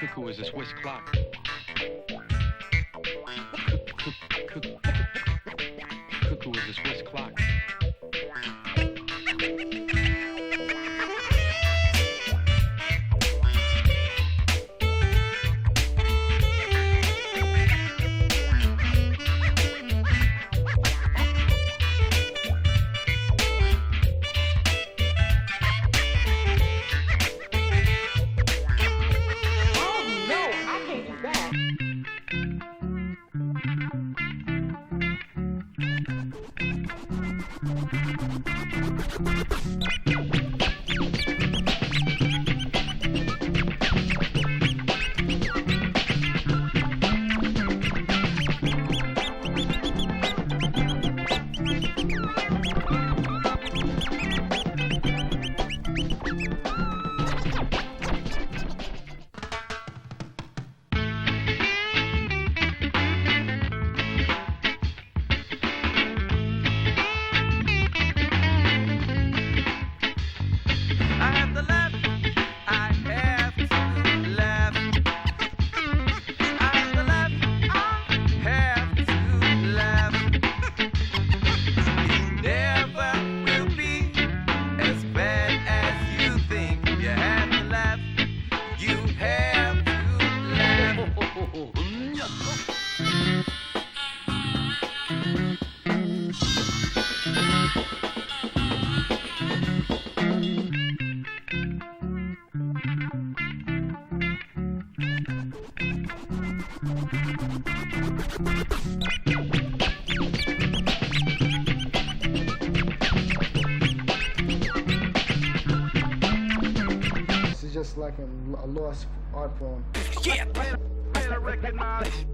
Cuckoo is a Swiss clock. Cuckoo is a Swiss clock. Just like a lost art form. Yeah. Better recognize.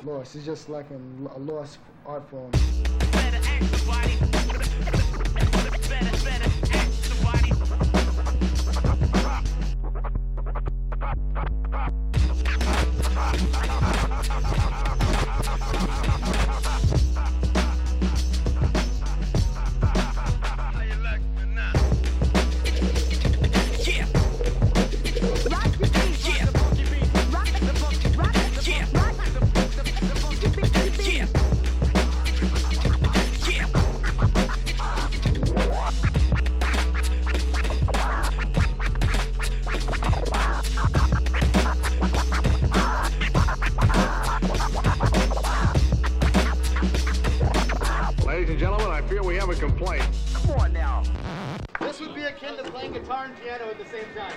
Lost. It's just like a lost art form. Better act the body. Better act the body. Ladies and gentlemen, I fear we have a complaint. Come on now. This would be akin to playing guitar and piano at the same time.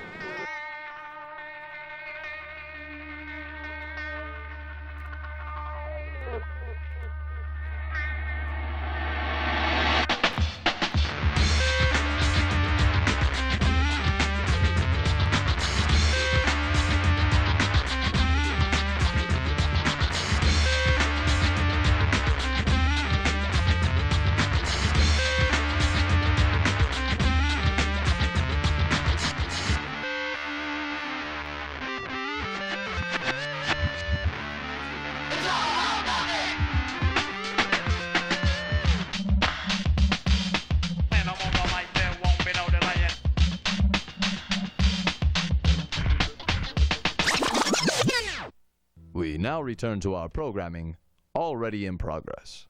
We now return to our programming, already in progress.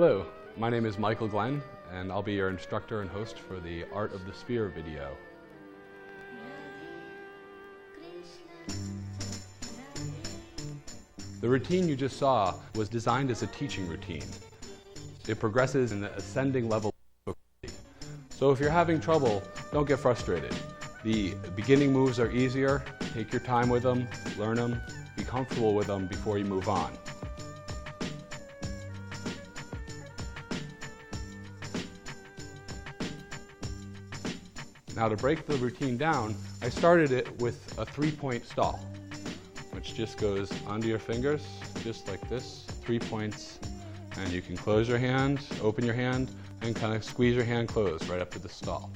Hello, my name is Michael Glenn, and I'll be your instructor and host for the Art of the Sphere video. The routine you just saw was designed as a teaching routine. It progresses in the ascending level. So if you're having trouble, don't get frustrated. The beginning moves are easier. Take your time with them, learn them, be comfortable with them before you move on. Now to break the routine down, I started it with a 3-point stall, which just goes onto your fingers, just like this, 3 points. And you can close your hand, open your hand, and kind of squeeze your hand closed right up to the stall.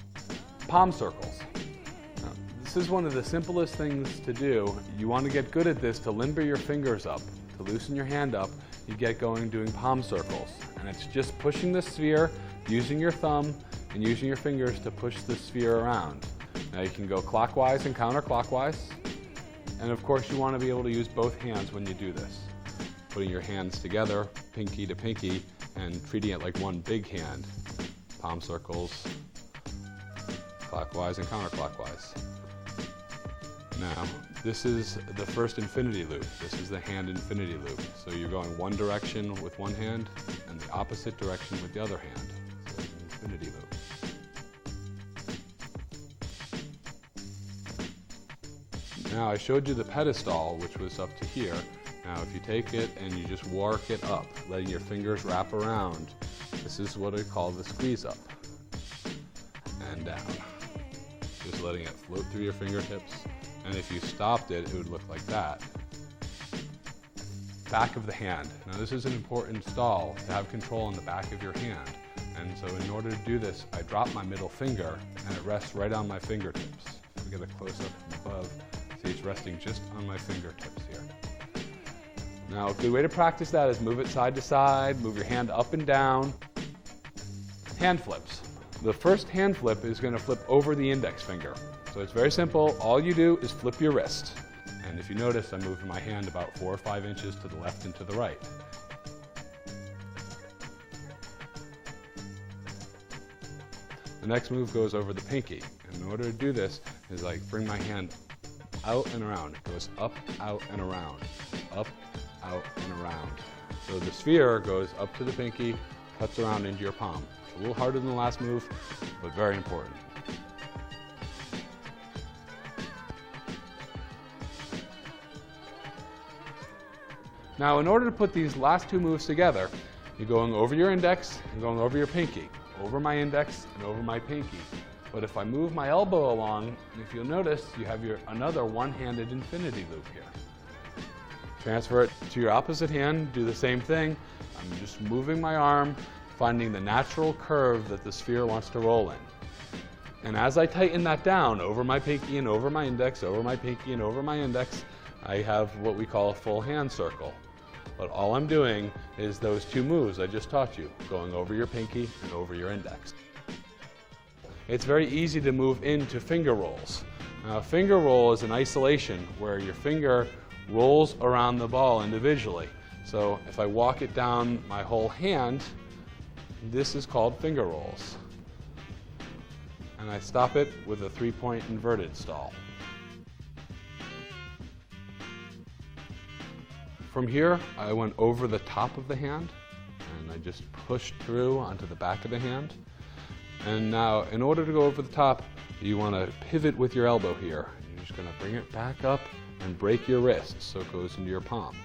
Palm circles. Now, this is one of the simplest things to do. You want to get good at this to limber your fingers up, to loosen your hand up. You get going doing palm circles. And it's just pushing the sphere, using your thumb, and using your fingers to push the sphere around. Now you can go clockwise and counterclockwise. And of course you want to be able to use both hands when you do this. Putting your hands together, pinky to pinky, and treating it like one big hand. Palm circles, clockwise and counterclockwise. Now, this is the first infinity loop. This is the hand infinity loop. So you're going one direction with one hand and the opposite direction with the other hand. So it's an infinity loop. Now I showed you the pedestal, which was up to here. Now if you take it and you just work it up, letting your fingers wrap around, this is what I call the squeeze up. And down. Just letting it float through your fingertips. And if you stopped it, it would look like that. Back of the hand. Now this is an important stall to have control in the back of your hand. And so in order to do this, I drop my middle finger and it rests right on my fingertips. We get a close up from above. See, it's resting just on my fingertips here. Now, a good way to practice that is move it side to side, move your hand up and down. Hand flips. The first hand flip is going to flip over the index finger. So it's very simple. All you do is flip your wrist. And if you notice, I'm moving my hand about 4 or 5 inches to the left and to the right. The next move goes over the pinky. And in order to do this, is like bring my hand out and around. It goes up, out, and around. Up, out, and around. So the sphere goes up to the pinky, cuts around into your palm. It's a little harder than the last move, but very important. Now, in order to put these last two moves together, you're going over your index and going over your pinky. Over my index and over my pinky. But if I move my elbow along, if you'll notice, you have another one-handed infinity loop here. Transfer it to your opposite hand, do the same thing. I'm just moving my arm, finding the natural curve that the sphere wants to roll in. And as I tighten that down over my pinky and over my index, over my pinky and over my index, I have what we call a full hand circle. But all I'm doing is those two moves I just taught you, going over your pinky and over your index. It's very easy to move into finger rolls. Now, a finger roll is an isolation where your finger rolls around the ball individually. So if I walk it down my whole hand, this is called finger rolls. And I stop it with a 3-point inverted stall. From here, I went over the top of the hand, and I just pushed through onto the back of the hand. And now, in order to go over the top, you want to pivot with your elbow here. You're just going to bring it back up and break your wrist so it goes into your palm.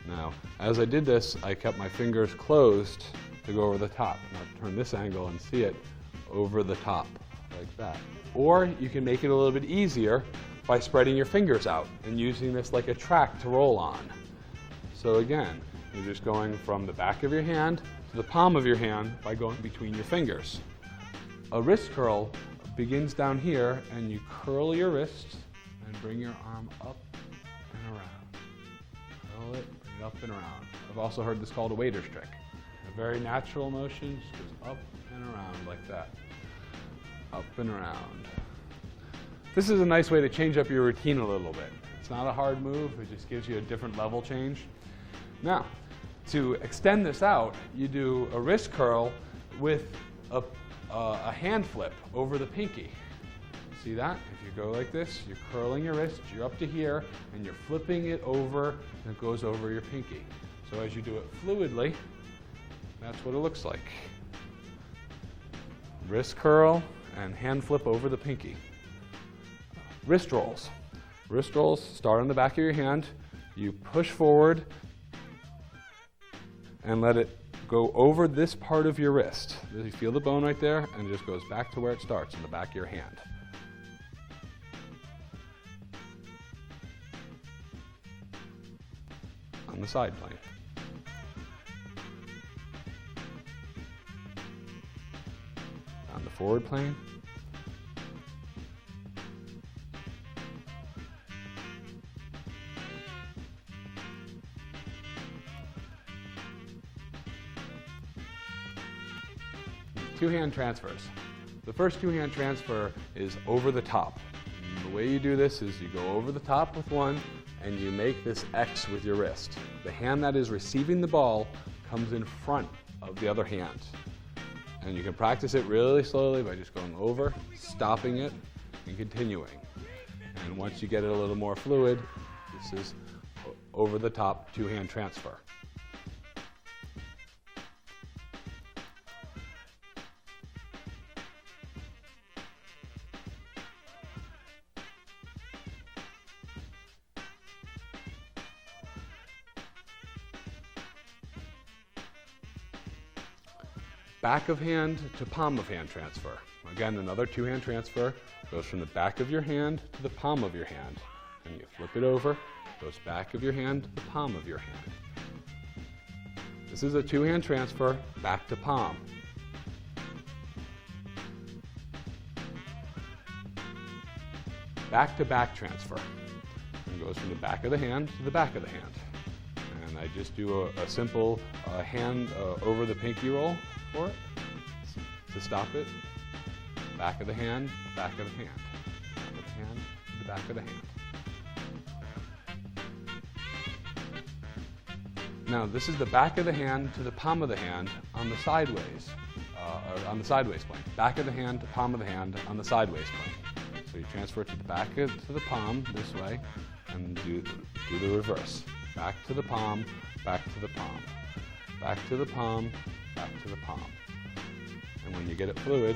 Now, as I did this, I kept my fingers closed to go over the top. Now, turn this angle and see it over the top, like that. Or you can make it a little bit easier by spreading your fingers out and using this like a track to roll on. So again, you're just going from the back of your hand to the palm of your hand by going between your fingers. A wrist curl begins down here, and you curl your wrist and bring your arm up and around. Curl it, bring it up and around. I've also heard this called a waiter's trick. A very natural motion, just goes up and around like that. Up and around. This is a nice way to change up your routine a little bit. It's not a hard move, it just gives you a different level change. Now, To extend this out, you do a wrist curl with a hand flip over the pinky. See that? If you go like this, you're curling your wrist, you're up to here, and you're flipping it over, and it goes over your pinky. So as you do it fluidly, that's what it looks like. Wrist curl and hand flip over the pinky. Wrist rolls. Wrist rolls start on the back of your hand. You push forward and let it go over this part of your wrist. You feel the bone right there, and it just goes back to where it starts, in the back of your hand. On the side plane. On the forward plane. Two-hand transfers. The first two-hand transfer is over the top. And the way you do this is you go over the top with one and you make this X with your wrist. The hand that is receiving the ball comes in front of the other hand. And you can practice it really slowly by just going over, stopping it, and continuing. And once you get it a little more fluid, this is over the top two-hand transfer. Back of hand to palm of hand transfer. Again, another two-hand transfer. Goes from the back of your hand to the palm of your hand. And you flip it over, goes back of your hand to the palm of your hand. This is a two-hand transfer, back to palm. Back to back transfer. And goes from the back of the hand to the back of the hand. And I just do a simple hand over the pinky roll for it, to stop it. Back of the hand, back of the hand. Back of the hand, to the back of the hand. Now this is the back of the hand to the palm of the hand on the sideways, on the sideways plane. Back of the hand to palm of the hand on the sideways plane. So you transfer it to the back to the palm this way, and do the reverse. Back to the palm, back to the palm. Back to the palm, back to the palm. And when you get it fluid,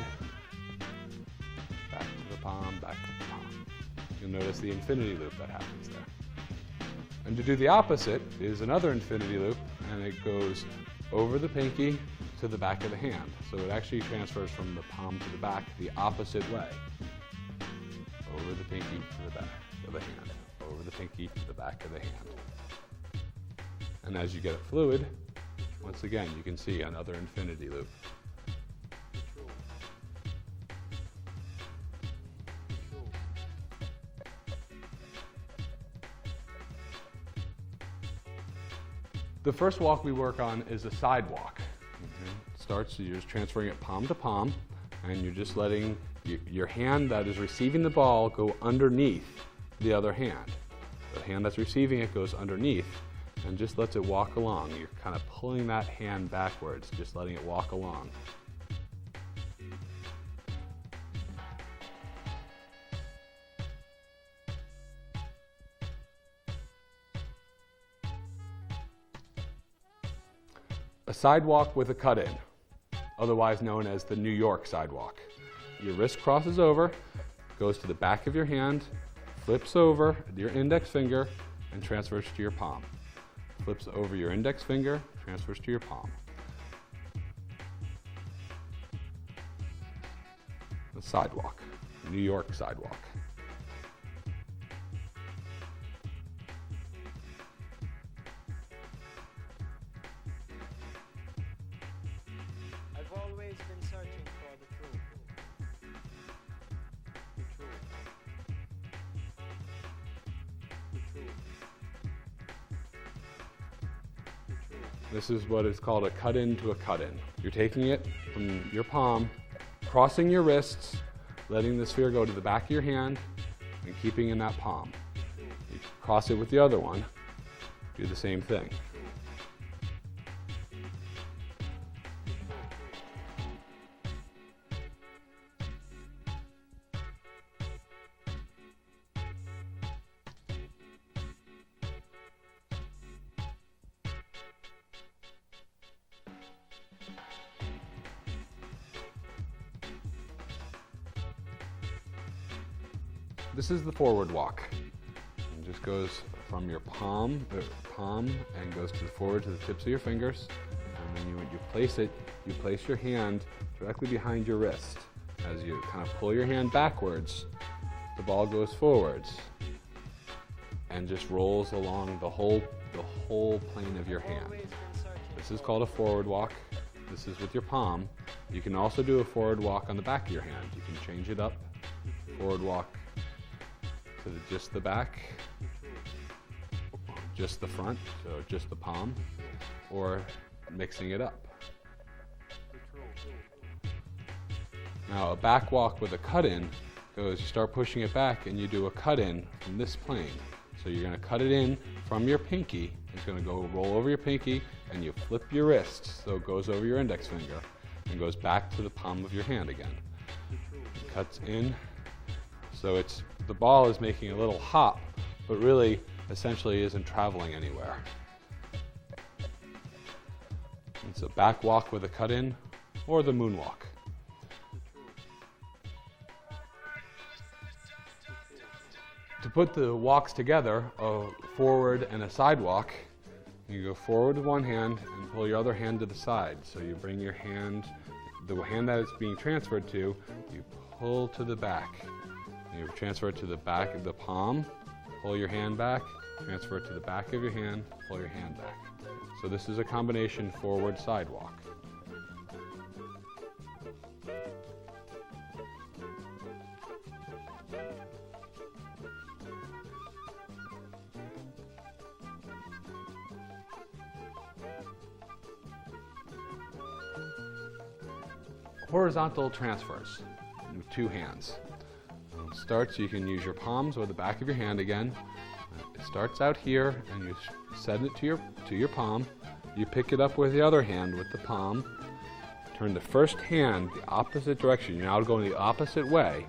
back to the palm, back to the palm. You'll notice the infinity loop that happens there. And to do the opposite is another infinity loop, and it goes over the pinky to the back of the hand. So it actually transfers from the palm to the back the opposite way. Over the pinky to the back of the hand. Over the pinky to the back of the hand. And as you get it fluid, once again, you can see another infinity loop. The first walk we work on is a side walk. Starts, you're just transferring it palm to palm, and you're just letting your hand that is receiving the ball go underneath the other hand. The hand that's receiving it goes underneath and just lets it walk along. You're kind of pulling that hand backwards, just letting it walk along. A sidewalk with a cut-in, otherwise known as the New York sidewalk. Your wrist crosses over, goes to the back of your hand, flips over your index finger, and transfers to your palm. Flips over your index finger, transfers to your palm. The sidewalk, New York sidewalk. I've always been searching for the truth. The truth. The truth. The truth. This is what is called a cut-in to a cut-in. You're taking it from your palm, crossing your wrists, letting the sphere go to the back of your hand, and keeping in that palm. You cross it with the other one, do the same thing. This is the forward walk. It just goes from your palm and goes forward to the tips of your fingers. And then when you place it, you place your hand directly behind your wrist. As you kind of pull your hand backwards, the ball goes forwards and just rolls along the whole plane of your hand. Always been searching. This is called a forward walk. This is with your palm. You can also do a forward walk on the back of your hand. You can change it up. Forward walk to just the back, just the front, so just the palm, or mixing it up. Now a back walk with a cut-in goes, you start pushing it back and you do a cut-in from this plane. So you're going to cut it in from your pinky. It's going to go roll over your pinky and you flip your wrist so it goes over your index finger and goes back to the palm of your hand again. It cuts in. So the ball is making a little hop, but really essentially isn't traveling anywhere. It's a back walk with a cut-in or the moonwalk. To put the walks together, a forward and a side walk, you go forward with one hand and pull your other hand to the side. So you bring your hand, the hand that it's being transferred to, you pull to the back. You transfer it to the back of the palm, pull your hand back, transfer it to the back of your hand, pull your hand back. So this is a combination forward side walk. Horizontal transfers with two hands. Starts, you can use your palms or the back of your hand again. It starts out here and you set it to your palm. You pick it up with the other hand with the palm. Turn the first hand the opposite direction. You're now going the opposite way.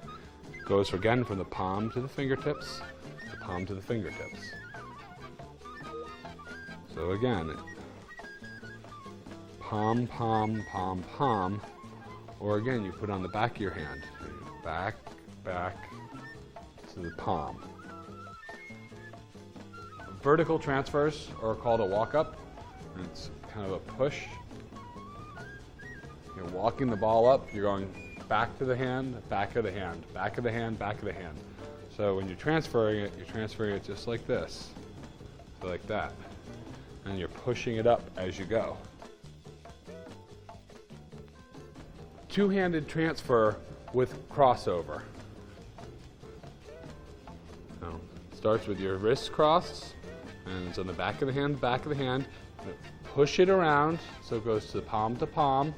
It goes again from the palm to the fingertips, the palm to the fingertips. So again, palm, palm, palm, palm. Or again, you put on the back of your hand. Back, back to the palm. Vertical transfers are called a walk-up. It's kind of a push. You're walking the ball up. You're going back to the hand, back of the hand, back of the hand, back of the hand. So when you're transferring it just like this. So like that. And you're pushing it up as you go. Two-handed transfer with crossover. So it starts with your wrists crossed, and it's on the back of the hand, back of the hand. Push it around so it goes to palm,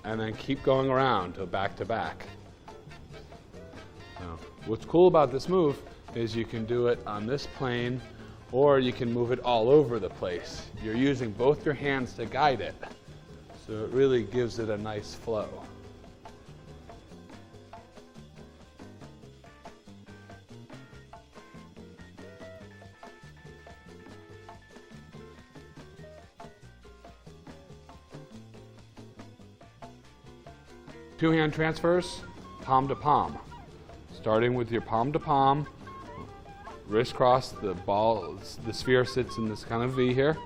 and then keep going around to back. Now, what's cool about this move is you can do it on this plane, or you can move it all over the place. You're using both your hands to guide it. So it really gives it a nice flow. Two-hand transfers, palm to palm. Starting with your palm to palm, wrist cross, the sphere sits in this kind of V here,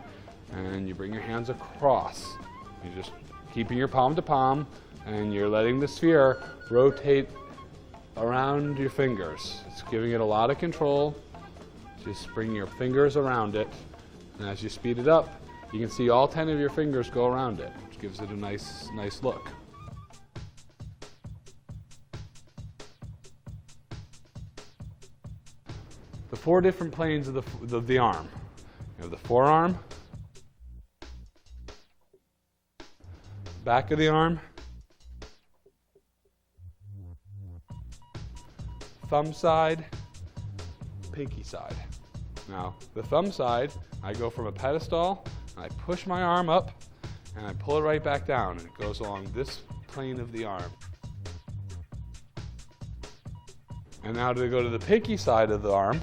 and you bring your hands across. You're just keeping your palm to palm, and you're letting the sphere rotate around your fingers. It's giving it a lot of control. Just bring your fingers around it, and as you speed it up, you can see all 10 of your fingers go around it, which gives it a nice look. The four different planes of the arm. You have the forearm, back of the arm, thumb side, pinky side. Now, the thumb side, I go from a pedestal, and I push my arm up, and I pull it right back down, and it goes along this plane of the arm. And now to go to the pinky side of the arm,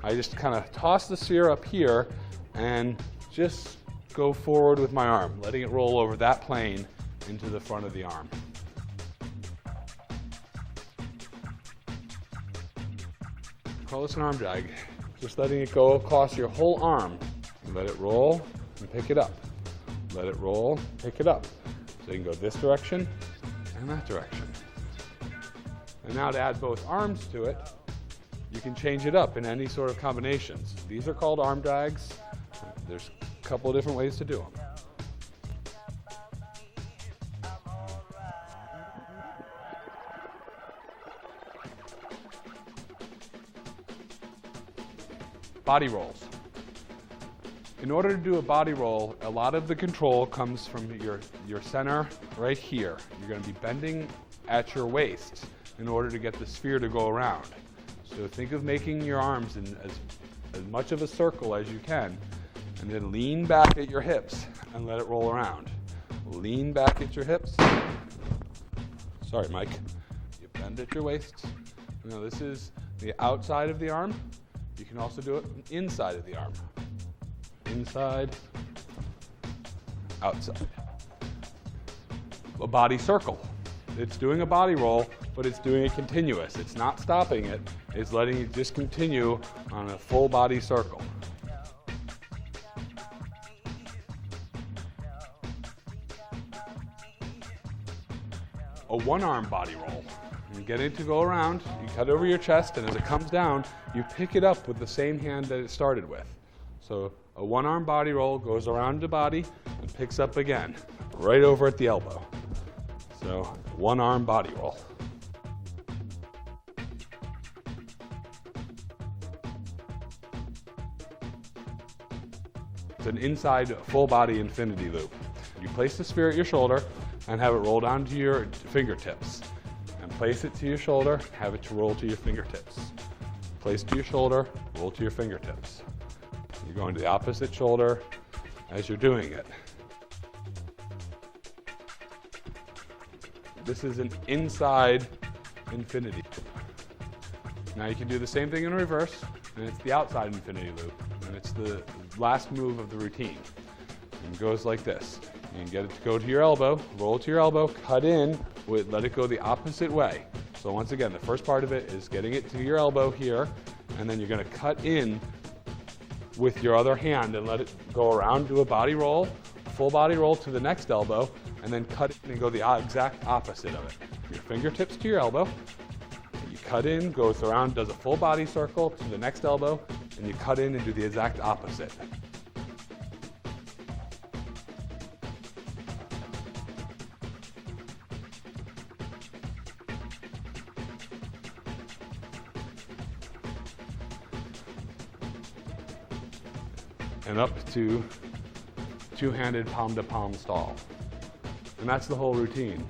I just kind of toss the sphere up here and just go forward with my arm, letting it roll over that plane into the front of the arm. call this an arm drag. Just letting it go across your whole arm. Let it roll and pick it up. Let it roll, pick it up. So you can go this direction and that direction. And now to add both arms to it, you can change it up in any sort of combinations. These are called arm drags. There's a couple of different ways to do them. Body rolls. In order to do a body roll, a lot of the control comes from your center right here. You're going to be bending at your waist in order to get the sphere to go around. So think of making your arms in as much of a circle as you can, and then lean back at your hips and let it roll around. Lean back at your hips. Sorry, Mike. You bend at your waist. Now this is the outside of the arm. You can also do it inside of the arm. Inside, outside. A body circle. It's doing a body roll, but it's doing it continuous. It's not stopping it. It's letting it just continue on a full body circle. A one-arm body roll. You get it to go around, you cut over your chest, and as it comes down, you pick it up with the same hand that it started with. So a one-arm body roll goes around the body and picks up again, right over at the elbow. So one-arm body roll. It's an inside full body infinity loop. You place the sphere at your shoulder and have it roll down to your fingertips. And place it to your shoulder, have it to roll to your fingertips. Place to your shoulder, roll to your fingertips. You're going to the opposite shoulder as you're doing it. This is an inside infinity loop. Now you can do the same thing in reverse, and it's the outside infinity loop, and it's the last move of the routine. And it goes like this. You can get it to go to your elbow, roll to your elbow, cut in, let it go the opposite way. So once again, the first part of it is getting it to your elbow here, and then you're going to cut in with your other hand and let it go around, do a body roll, full body roll to the next elbow, and then cut in and go the exact opposite of it. Your fingertips to your elbow, and you cut in, goes around, does a full body circle to the next elbow, and you cut in and do the exact opposite. And up to two-handed palm-to-palm stall. And that's the whole routine.